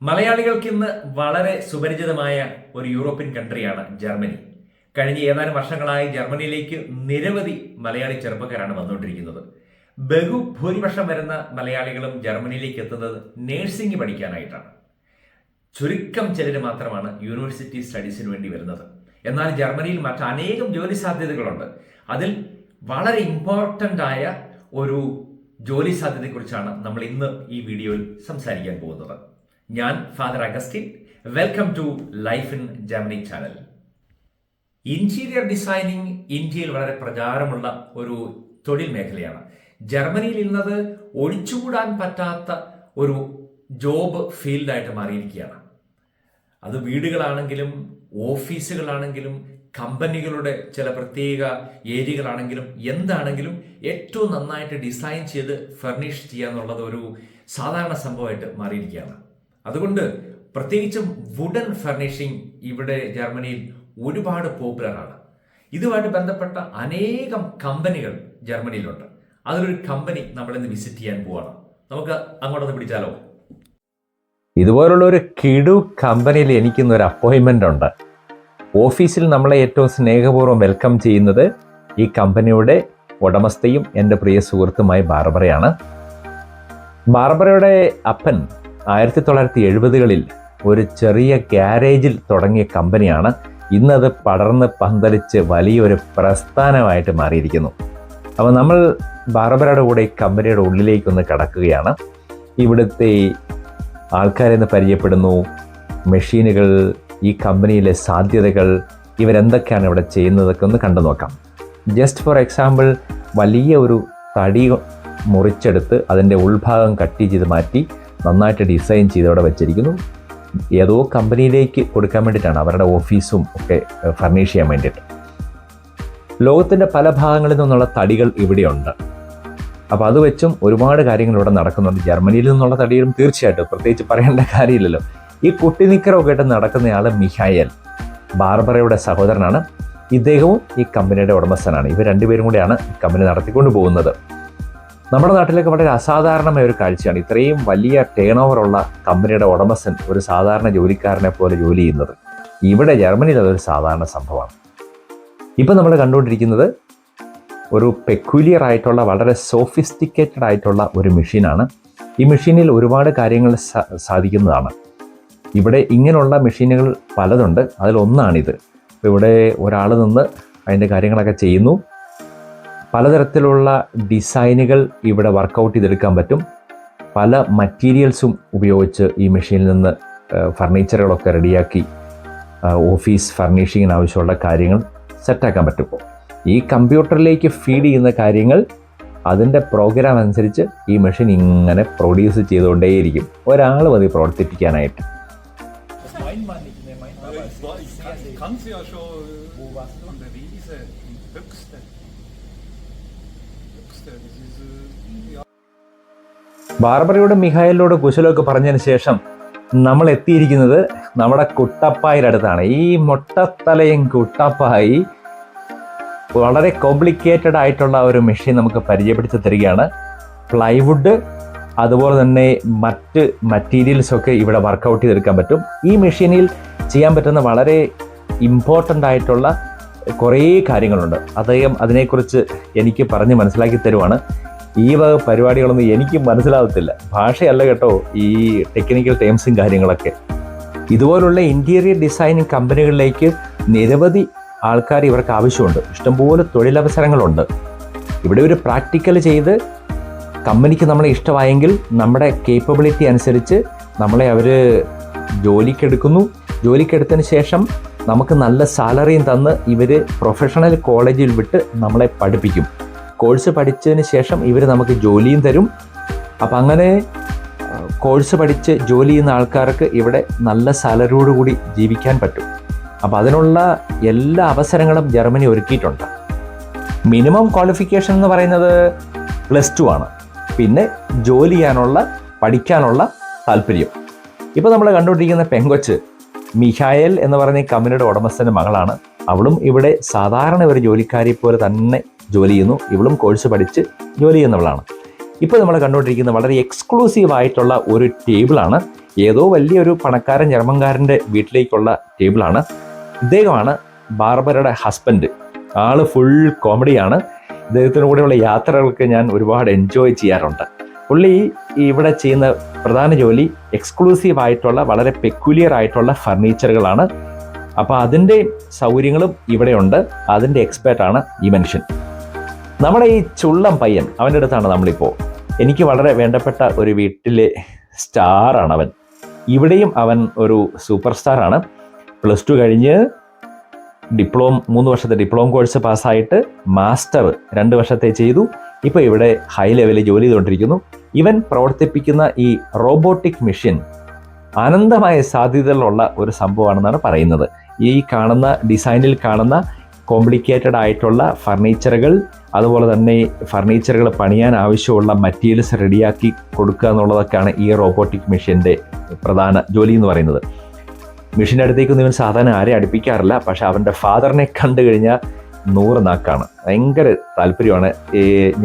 മലയാളികൾക്ക് ഇന്ന് വളരെ സുപരിചിതമായ ഒരു യൂറോപ്യൻ കൺട്രിയാണ് ജർമ്മനി. കഴിഞ്ഞ ഏതാനും വർഷങ്ങളായി ജർമ്മനിയിലേക്ക് നിരവധി മലയാളി ചെറുപ്പക്കാരാണ് വന്നുകൊണ്ടിരിക്കുന്നത്. ബഹുഭൂരിപക്ഷം വരുന്ന മലയാളികളും ജർമ്മനിയിലേക്ക് എത്തുന്നത് നേഴ്സിംഗ് പഠിക്കാനായിട്ടാണ്. ചുരുക്കം ചിലർ മാത്രമാണ് യൂണിവേഴ്സിറ്റി സ്റ്റഡീസിന് വേണ്ടി വരുന്നത്. എന്നാൽ ജർമ്മനിയിൽ മറ്റനേകം ജോലി സാധ്യതകളുണ്ട്. അതിൽ വളരെ ഇമ്പോർട്ടൻ്റ് ആയ ഒരു ജോലി സാധ്യതയെക്കുറിച്ചാണ് നമ്മൾ ഇന്ന് ഈ വീഡിയോയിൽ സംസാരിക്കാൻ പോകുന്നത്. ഞാൻ father Augustine. Welcome to life in Germany channel. Interior designing ഇന്ത്യയിൽ വളരെ പ്രചാരമുള്ള ഒരു തൊഴിൽ മേഖലയാണ്. ജർമ്മനിയിൽ ഇന്നത് ഒഴിച്ചുകൂടാൻ പറ്റാത്ത ഒരു ജോബ് ഫീൽഡായിട്ട് മാറിയിരിക്കുകയാണ്. അത് വീടുകളാണെങ്കിലും ഓഫീസുകളാണെങ്കിലും കമ്പനികളുടെ ചില പ്രത്യേക ഏരിയകളാണെങ്കിലും എന്താണെങ്കിലും ഏറ്റവും നന്നായിട്ട് ഡിസൈൻ ചെയ്ത് ഫർണിഷ് ചെയ്യുക എന്നുള്ളത് ഒരു സാധാരണ സംഭവമായിട്ട് മാറിയിരിക്കുകയാണ്. അതുകൊണ്ട് പ്രത്യേകിച്ചും വുഡൻ ഫർണിഷിംഗ് ഇവിടെ ജർമ്മനിയിൽ ഒരുപാട് പോപ്പുലറാണ്. ഇതുമായിട്ട് ബന്ധപ്പെട്ട അനേകം കമ്പനികൾ ജർമ്മനിയിലുണ്ട്. അതിലൊരു കമ്പനി നമ്മളിന്ന് വിസിറ്റ് ചെയ്യാൻ പോവാണ്. നമുക്ക് അങ്ങോട്ടൊന്ന് പിടിച്ചാലോ? ഇതുപോലുള്ള ഒരു കിടു കമ്പനിയിൽ എനിക്കിന്നൊരു അപ്പോയിൻമെൻ്റ് ഉണ്ട്. ഓഫീസിൽ നമ്മളെ ഏറ്റവും സ്നേഹപൂർവ്വം വെൽക്കം ചെയ്യുന്നത് ഈ കമ്പനിയുടെ ഉടമസ്ഥയും എൻ്റെ പ്രിയ സുഹൃത്തുമായ ബാർബറയാണ്. ബാർബറയുടെ അപ്പൻ 1970കളിൽ ഒരു ചെറിയ ഗ്യാരേജിൽ തുടങ്ങിയ കമ്പനിയാണ്. ഇന്നത് പടർന്ന് പന്തലിച്ച് വലിയൊരു പ്രസ്ഥാനമായിട്ട് മാറിയിരിക്കുന്നു. അപ്പോൾ നമ്മൾ ബാർബറയുടെ കൂടെ ഈ കമ്പനിയുടെ ഉള്ളിലേക്കൊന്ന് കടക്കുകയാണ്. ഇവിടുത്തെ ആൾക്കാരെന്ന് പരിചയപ്പെടുന്നു, മെഷീനുകൾ, ഈ കമ്പനിയിലെ സാധ്യതകൾ, ഇവരെന്തൊക്കെയാണ് ഇവിടെ ചെയ്യുന്നതൊക്കെ ഒന്ന് കണ്ടു നോക്കാം. ജസ്റ്റ് ഫോർ എക്സാമ്പിൾ, വലിയ ഒരു തടി മുറിച്ചെടുത്ത് അതിൻ്റെ ഉൾഭാഗം കട്ട് ചെയ്ത് മാറ്റി നന്നായിട്ട് ഡിസൈൻ ചെയ്ത് അവിടെ വെച്ചിരിക്കുന്നു. ഏതോ കമ്പനിയിലേക്ക് കൊടുക്കാൻ വേണ്ടിയിട്ടാണ്, അവരുടെ ഓഫീസും ഒക്കെ ഫർണിഷ് ചെയ്യാൻ വേണ്ടിയിട്ട്. ലോകത്തിൻ്റെ പല ഭാഗങ്ങളിൽ നിന്നുള്ള തടികൾ ഇവിടെയുണ്ട്. അപ്പോൾ അത് വെച്ചും ഒരുപാട് കാര്യങ്ങൾ ഇവിടെ നടക്കുന്നുണ്ട്. ജർമ്മനിയിൽ നിന്നുള്ള തടികളും തീർച്ചയായിട്ടും പ്രത്യേകിച്ച് പറയേണ്ട കാര്യമില്ലല്ലോ. ഈ കുട്ടിനിക്കറൊക്കെ ആയിട്ട് നടക്കുന്നയാൾ മിഹായൽ, ബാർബറയുടെ സഹോദരനാണ്. ഇദ്ദേഹവും ഈ കമ്പനിയുടെ ഉടമസ്ഥനാണ്. ഇവർ രണ്ടുപേരും കൂടിയാണ് ഈ കമ്പനി നടത്തിക്കൊണ്ട് പോകുന്നത്. നമ്മുടെ നാട്ടിലൊക്കെ വളരെ അസാധാരണമായ ഒരു കാഴ്ചയാണ് ഇത്രയും വലിയ ടേൺ ഓവറുള്ള കമ്പനിയുടെ ഉടമസ്ഥൻ ഒരു സാധാരണ ജോലിക്കാരനെ പോലെ ജോലി ചെയ്യുന്നത്. ഇവിടെ ജർമ്മനിയിൽ അതൊരു സാധാരണ സംഭവമാണ്. ഇപ്പം നമ്മൾ കണ്ടുകൊണ്ടിരിക്കുന്നത് ഒരു പെക്യുലിയർ ആയിട്ടുള്ള വളരെ സോഫിസ്റ്റിക്കേറ്റഡ് ആയിട്ടുള്ള ഒരു മെഷീനാണ്. ഈ മെഷീനിൽ ഒരുപാട് കാര്യങ്ങൾ സാധിക്കുന്നതാണ്. ഇവിടെ ഇങ്ങനെയുള്ള മെഷീനുകൾ പലതുണ്ട്, അതിലൊന്നാണിത്. ഇപ്പോൾ ഇവിടെ ഒരാൾ നിന്ന് അതിൻ്റെ കാര്യങ്ങളൊക്കെ ചെയ്യുന്നു. പലതരത്തിലുള്ള ഡിസൈനുകൾ ഇവിടെ വർക്കൗട്ട് ചെയ്തെടുക്കാൻ പറ്റും. പല മറ്റീരിയൽസും ഉപയോഗിച്ച് ഈ മെഷീനിൽ നിന്ന് ഫർണിച്ചറുകളൊക്കെ റെഡിയാക്കി ഓഫീസ് ഫർണിഷിങ്ങിന് ആവശ്യമുള്ള കാര്യങ്ങൾ സെറ്റാക്കാൻ പറ്റും. ഈ കമ്പ്യൂട്ടറിലേക്ക് ഫീഡ് ചെയ്യുന്ന കാര്യങ്ങൾ അതിൻ്റെ പ്രോഗ്രാം അനുസരിച്ച് ഈ മെഷീൻ ഇങ്ങനെ പ്രൊഡ്യൂസ് ചെയ്തുകൊണ്ടേയിരിക്കും. ഒരാൾ മതി പ്രവർത്തിപ്പിക്കാനായിട്ട്. ബാർബറയോട് മിഹായലിനോട് കുശലമൊക്കെ പറഞ്ഞതിന് ശേഷം നമ്മൾ എത്തിയിരിക്കുന്നത് നമ്മുടെ കുട്ടപ്പായുടെ അടുത്താണ്. ഈ മൊട്ടത്തലയും കുട്ടപ്പായി വളരെ കോംപ്ലിക്കേറ്റഡ് ആയിട്ടുള്ള ഒരു മെഷീൻ നമുക്ക് പരിചയപ്പെടുത്തി തരികയാണ്. പ്ലൈവുഡ് അതുപോലെ തന്നെ മറ്റ് മറ്റീരിയൽസൊക്കെ ഇവിടെ വർക്കൗട്ട് ചെയ്തെടുക്കാൻ പറ്റും. ഈ മെഷീനിൽ ചെയ്യാൻ പറ്റുന്ന വളരെ ഇമ്പോർട്ടൻ്റ് ആയിട്ടുള്ള കുറേ കാര്യങ്ങളുണ്ട്. അദ്ദേഹം അതിനെക്കുറിച്ച് എനിക്ക് പറഞ്ഞ് മനസ്സിലാക്കി തരുവാണ്. ഈ വക പരിപാടികളൊന്നും എനിക്ക് മനസ്സിലാകത്തില്ല, ഭാഷയല്ല കേട്ടോ ഈ ടെക്നിക്കൽ ടേംസും കാര്യങ്ങളൊക്കെ. ഇതുപോലുള്ള ഇൻറ്റീരിയർ ഡിസൈനിങ് കമ്പനികളിലേക്ക് നിരവധി ആൾക്കാർ ഇവർക്ക് ആവശ്യമുണ്ട്. ഇഷ്ടംപോലെ തൊഴിലവസരങ്ങളുണ്ട്. ഇവിടെ ഒരു പ്രാക്ടിക്കൽ ചെയ്ത് കമ്പനിക്ക് നമ്മളെ ഇഷ്ടമായെങ്കിൽ നമ്മുടെ കേപ്പബിലിറ്റി അനുസരിച്ച് നമ്മളെ അവർ ജോലിക്കെടുക്കുന്നു. ജോലിക്കെടുത്തതിന് ശേഷം നമുക്ക് നല്ല സാലറിയും തന്ന് ഇവർ പ്രൊഫഷണൽ കോളേജിൽ വിട്ട് നമ്മളെ പഠിപ്പിക്കും. കോഴ്സ് പഠിച്ചതിന് ശേഷം ഇവർ നമുക്ക് ജോലിയും തരും. അപ്പം അങ്ങനെ കോഴ്സ് പഠിച്ച് ജോലി ചെയ്യുന്ന ആൾക്കാർക്ക് ഇവിടെ നല്ല സാലറിയോടുകൂടി ജീവിക്കാൻ പറ്റും. അപ്പോൾ അതിനുള്ള എല്ലാ അവസരങ്ങളും ജർമ്മനി ഒരുക്കിയിട്ടുണ്ട്. മിനിമം ക്വാളിഫിക്കേഷൻ എന്ന് പറയുന്നത് +2 ആണ്. പിന്നെ ജോലി ചെയ്യാനുള്ള പഠിക്കാനുള്ള താല്പര്യം. ഇപ്പോൾ നമ്മൾ കണ്ടുകൊണ്ടിരിക്കുന്ന പെങ്കൊച്ച് മിഹായൽ എന്ന് പറയുന്ന ഈ കമ്പനിയുടെ ഉടമസ്ഥൻ്റെ മകളാണ്. അവളും ഇവിടെ സാധാരണ ഒരു ജോലിക്കാരിയെ പോലെ തന്നെ ജോലി ചെയ്യുന്നു. ഇവളും കോഴ്സ് പഠിച്ച് ജോലി ചെയ്യുന്നവളാണ്. ഇപ്പോൾ നമ്മൾ കണ്ടുകൊണ്ടിരിക്കുന്ന വളരെ എക്സ്ക്ലൂസീവ് ആയിട്ടുള്ള ഒരു ടേബിളാണ്. ഏതോ വലിയൊരു പണക്കാരൻ ജർമ്മൻകാരൻ്റെ വീട്ടിലേക്കുള്ള ടേബിളാണ്. ഇദ്ദേഹമാണ് ബാർബറയുടെ ഹസ്ബൻഡ്. ആള് ഫുൾ കോമഡിയാണ്. ഇദ്ദേഹത്തിന് കൂടെയുള്ള യാത്രകൾക്ക് ഞാൻ ഒരുപാട് എൻജോയ് ചെയ്യാറുണ്ട്. പുള്ളി ഇവിടെ ചെയ്യുന്ന പ്രധാന ജോലി എക്സ്ക്ലൂസീവ് ആയിട്ടുള്ള വളരെ പെക്യുലിയർ ആയിട്ടുള്ള ഫർണിച്ചറുകളാണ്. അപ്പോൾ അതിൻ്റെ സൗകര്യങ്ങളും ഇവിടെയുണ്ട്. അതിൻ്റെ എക്സ്പേർട്ടാണ് ഈ മനുഷ്യൻ. നമ്മുടെ ഈ ചുള്ളം പയ്യൻ, അവൻ്റെ അടുത്താണ് നമ്മളിപ്പോൾ. എനിക്ക് വളരെ വേണ്ടപ്പെട്ട ഒരു വീട്ടിലെ സ്റ്റാറാണ് അവൻ. ഇവിടെയും അവൻ ഒരു സൂപ്പർ സ്റ്റാറാണ്. +2 കഴിഞ്ഞ് 3 വർഷത്തെ ഡിപ്ലോമ കോഴ്സ് പാസ്സായിട്ട് മാസ്റ്റർ 2 വർഷത്തെ ചെയ്തു. ഇപ്പോൾ ഇവിടെ ഹൈ ലെവലിൽ ജോലി ചെയ്തുകൊണ്ടിരിക്കുന്നു. ഇവൻ പ്രവർത്തിപ്പിക്കുന്ന ഈ റോബോട്ടിക് മെഷീൻ അനന്തമായ സാധ്യതകളുള്ള ഒരു സംഭവമാണെന്നാണ് പറയുന്നത്. ഈ കാണുന്ന ഡിസൈനിൽ കാണുന്ന കോംപ്ലിക്കേറ്റഡ് ആയിട്ടുള്ള ഫർണിച്ചറുകൾ, അതുപോലെ തന്നെ ഫർണിച്ചറുകൾ പണിയാൻ ആവശ്യമുള്ള മെറ്റീരിയൽസ് റെഡിയാക്കി കൊടുക്കുക എന്നുള്ളതൊക്കെയാണ് ഈ റോബോട്ടിക് മെഷീൻ്റെ പ്രധാന ജോലി എന്ന് പറയുന്നത്. മെഷീൻ്റെ അടുത്തേക്കൊന്നും ഇവൻ സാധാരണ ആരെ അടുപ്പിക്കാറില്ല. പക്ഷെ അവൻ്റെ ഫാദറിനെ കണ്ടു കഴിഞ്ഞാൽ 100 നാക്കാണ്. ഭയങ്കര താല്പര്യമാണ്.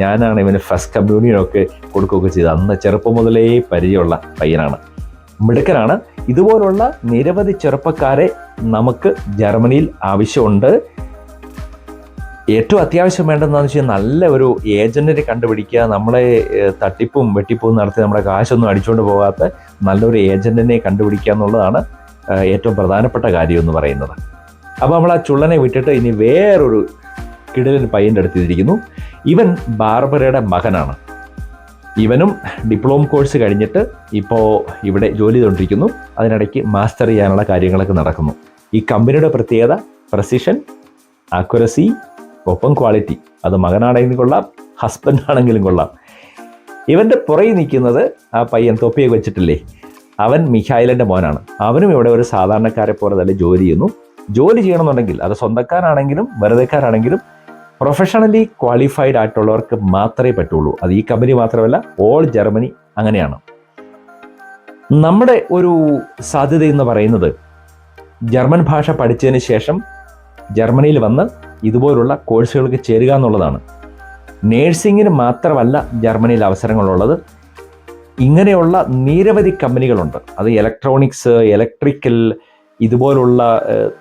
ഞാനാണ് ഇവന് ഫസ്റ്റ് കമ്മ്യൂണിയനൊക്കെ കൊടുക്കുകയൊക്കെ ചെയ്തത്. അന്ന് ചെറുപ്പം മുതലേ പരിചയമുള്ള പയ്യനാണ്, മിടുക്കനാണ്. ഇതുപോലുള്ള നിരവധി ചെറുപ്പക്കാരെ നമുക്ക് ജർമ്മനിയിൽ ആവശ്യമുണ്ട്. ഏറ്റവും അത്യാവശ്യം വേണ്ടതെന്ന് വെച്ചാൽ നല്ല ഒരു ഏജന്റിനെ കണ്ടുപിടിക്കുക. നമ്മളെ തട്ടിപ്പും വെട്ടിപ്പും നടത്തി നമ്മുടെ കാശൊന്നും അടിച്ചുകൊണ്ട് പോകാത്ത നല്ലൊരു ഏജന്റിനെ കണ്ടുപിടിക്കുക എന്നുള്ളതാണ് ഏറ്റവും പ്രധാനപ്പെട്ട കാര്യം എന്ന് പറയുന്നത്. അപ്പോൾ നമ്മൾ ആ ചുള്ളനെ വിട്ടിട്ട് ഇനി വേറൊരു കിടിലൻ പയ്യൻ്റെ അടുത്തിരിക്കുന്നു. ഇവൻ ബാർബറയുടെ മകനാണ്. ഇവനും ഡിപ്ലോമ കോഴ്സ് കഴിഞ്ഞിട്ട് ഇപ്പോൾ ഇവിടെ ജോലി ചെയ്തുകൊണ്ടിരിക്കുന്നു. അതിനിടയ്ക്ക് മാസ്റ്റർ ചെയ്യാനുള്ള കാര്യങ്ങളൊക്കെ നടക്കുന്നു. ഈ കമ്പനിയുടെ പ്രത്യേകത പ്രസിഷൻ, ആക്യുറസി, ഒപ്പം ക്വാളിറ്റി. അത് മകനാണെങ്കിലും കൊള്ളാം, ഹസ്ബൻഡ് ആണെങ്കിലും കൊള്ളാം. ഇവൻ്റെ പുറകിൽ നിൽക്കുന്നത് ആ പയ്യൻ തൊപ്പിയൊക്കെ വെച്ചിട്ടില്ലേ, അവൻ മിഖായിലിൻ്റെ മോനാണ്. അവനും ഇവിടെ ഒരു സാധാരണക്കാരെ പോലെ തന്നെ ജോലി ചെയ്യുന്നു. ജോലി ചെയ്യണമെന്നുണ്ടെങ്കിൽ അത് സ്വന്തക്കാരാണെങ്കിലും വെറുതെക്കാരാണെങ്കിലും പ്രൊഫഷണലി ക്വാളിഫൈഡ് ആയിട്ടുള്ളവർക്ക് മാത്രമേ പറ്റുള്ളൂ. അത് ഈ കമ്പനി മാത്രമല്ല, ഓൾ ജർമ്മനി അങ്ങനെയാണ്. നമ്മുടെ ഒരു സാധ്യത എന്ന് പറയുന്നത് ജർമ്മൻ ഭാഷ പഠിച്ചതിന് ശേഷം ജർമ്മനിയിൽ വന്ന് ഇതുപോലുള്ള കോഴ്സുകൾക്ക് ചേരുക എന്നുള്ളതാണ്. നേഴ്സിങ്ങിന് മാത്രമല്ല ജർമ്മനിയിൽ അവസരങ്ങളുള്ളത്. ഇങ്ങനെയുള്ള നിരവധി കമ്പനികളുണ്ട്. അത് ഇലക്ട്രോണിക്സ്, ഇലക്ട്രിക്കൽ, ഇതുപോലുള്ള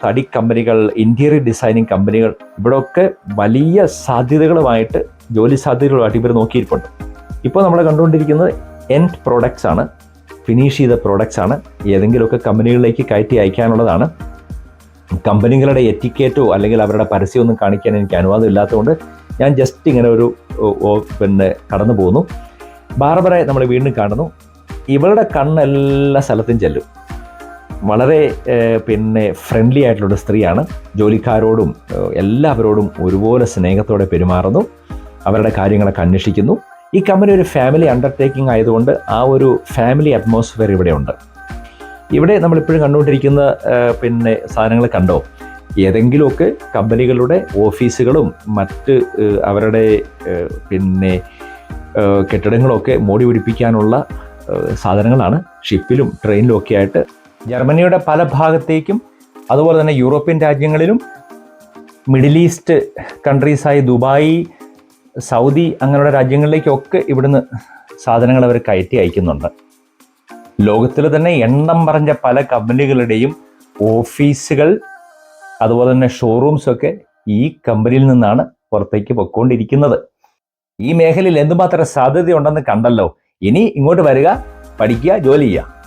തടി കമ്പനികൾ, ഇൻറ്റീരിയർ ഡിസൈനിങ് കമ്പനികൾ, ഇവിടെയൊക്കെ വലിയ സാധ്യതകളുമായിട്ട്, ജോലി സാധ്യതകളുമായിട്ട് ഇവർ നോക്കിയിരിപ്പുണ്ട്. ഇപ്പോൾ നമ്മൾ കണ്ടുകൊണ്ടിരിക്കുന്നത് എൻഡ് പ്രോഡക്ട്സ് ആണ്, ഫിനിഷ് ചെയ്ത പ്രോഡക്ട്സ് ആണ്. ഏതെങ്കിലുമൊക്കെ കമ്പനികളിലേക്ക് കയറ്റി അയക്കാനുള്ളതാണ്. കമ്പനികളുടെ എറ്റിക്കേറ്റോ അല്ലെങ്കിൽ അവരുടെ പരസ്യമൊന്നും കാണിക്കാൻ എനിക്ക് അനുവാദം ഇല്ലാത്തതുകൊണ്ട് ഞാൻ ജസ്റ്റ് ഇങ്ങനെ ഒരു കടന്നു പോകുന്നു. ബാർബറയെ നമ്മൾ വീണ്ടും കാണുന്നു. ഇവളുടെ കണ്ണെല്ലാ സ്ഥലത്തും ചെല്ലും. വളരെ ഫ്രണ്ട്ലി ആയിട്ടുള്ള സ്ത്രീയാണ്. ജോലിക്കാരോടും എല്ലാവരോടും ഒരുപോലെ സ്നേഹത്തോടെ പെരുമാറുന്നു. അവരുടെ കാര്യങ്ങളൊക്കെ അന്വേഷിക്കുന്നു. ഈ കമ്പനി ഒരു ഫാമിലി അണ്ടർടേക്കിംഗ് ആയതുകൊണ്ട് ആ ഒരു ഫാമിലി അറ്റ്മോസ്ഫിയർ ഇവിടെയുണ്ട്. ഇവിടെ നമ്മളിപ്പോഴും കണ്ടുകൊണ്ടിരിക്കുന്ന സാധനങ്ങൾ കണ്ടോ, ഏതെങ്കിലുമൊക്കെ കമ്പനികളുടെ ഓഫീസുകളും മറ്റ് അവരുടെ കെട്ടിടങ്ങളൊക്കെ മോടി പിടിപ്പിക്കാനുള്ള സാധനങ്ങളാണ്. ഷിപ്പിലും ട്രെയിനിലും ഒക്കെ ആയിട്ട് ജർമ്മനിയുടെ പല ഭാഗത്തേക്കും, അതുപോലെ തന്നെ യൂറോപ്യൻ രാജ്യങ്ങളിലും, മിഡിൽ ഈസ്റ്റ് കൺട്രീസായ ദുബായ്, സൗദി അങ്ങനെയുള്ള രാജ്യങ്ങളിലേക്കൊക്കെ ഇവിടുന്ന് സാധനങ്ങൾ അവർ കയറ്റി അയക്കുന്നുണ്ട്. ലോകത്തിൽ തന്നെ എണ്ണം പറഞ്ഞ പല കമ്പനികളുടെയും ഓഫീസുകൾ, അതുപോലെ തന്നെ ഷോറൂംസൊക്കെ ഈ കമ്പനിയിൽ നിന്നാണ് പുറത്തേക്ക് പൊയ്ക്കൊണ്ടിരിക്കുന്നത്. ഈ മേഖലയിൽ എന്തുമാത്രം സാധ്യതയുണ്ടെന്ന് കണ്ടല്ലോ. ഇനി ഇങ്ങോട്ട് വരിക, പഠിക്കുക, ജോലി ചെയ്യുക.